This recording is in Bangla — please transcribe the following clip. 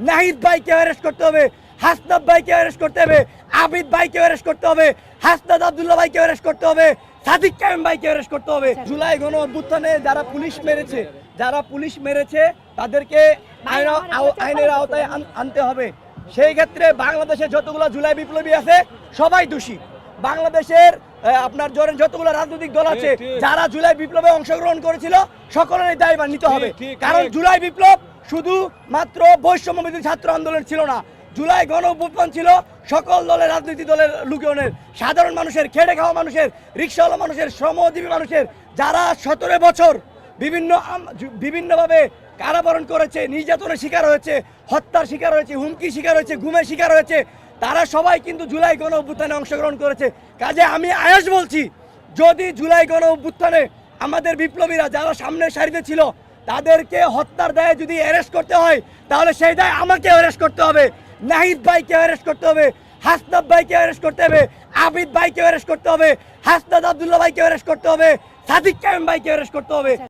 নাহিদ ভাইকে অ্যারেস্ট করতে হবে, হাসনাত ভাইকে অ্যারেস্ট করতে হবে, আবিদ ভাইকে অ্যারেস্ট করতে হবে, হাসনাত আব্দুল্লাহ ভাইকে অ্যারেস্ট করতে হবে, সাদিক কায়েম ভাইকে অ্যারেস্ট করতে হবে। জুলাই গণ অভ্যুত্থানে যারা পুলিশ মেরেছে তাদেরকে আইনের আওতায় আনতে হবে। সেই ক্ষেত্রে বাংলাদেশে যতগুলো জুলাই বিপ্লবী আছে সবাই দোষী। বাংলাদেশের আপনার ধরেন যতগুলো রাজনৈতিক দল আছে যারা জুলাই বিপ্লবে অংশগ্রহণ করেছিল সকলেরই দায়ভার নিতে হবে। কারণ জুলাই বিপ্লব শুধু মাত্র বৈষম্যবিরোধী ছাত্র আন্দোলন ছিল না, জুলাই গণ অভ্যুত্থান ছিল সকল দলের রাজনৈতিক দলের লোকজনের, সাধারণ মানুষের, খেটে খাওয়া মানুষের, রিক্সাওয়ালা মানুষের, শ্রমজীবী মানুষের, যারা 17 বছর বিভিন্নভাবে কারাবরণ করেছে, নির্যাতনের শিকার হয়েছে, হত্যার শিকার হয়েছে, হুমকির শিকার হয়েছে, গুমের শিকার হয়েছে, তারা সবাই কিন্তু জুলাই গণ অভ্যুত্থানে অংশগ্রহণ করেছে। কাজে আমি আয়াস বলছি, যদি জুলাই গণ অভ্যুত্থানে আমাদের বিপ্লবীরা যারা সামনের সারিতে ছিল তাদেরকে হত্যার দায়ে যদি অ্যারেস্ট করতে হয় তাহলে সেই দায় আমাকে অ্যারেস্ট করতে হবে, নাহিদ ভাইকে অ্যারেস্ট করতে হবে, হাসনাত ভাইকে অ্যারেস্ট করতে হবে, আবিদ ভাইকে অ্যারেস্ট করতে হবে, হাসনাত আব্দুল্লাহ ভাইকে অ্যারেস্ট করতে হবে, সাদিক কায়েম ভাইকে অ্যারেস্ট করতে হবে।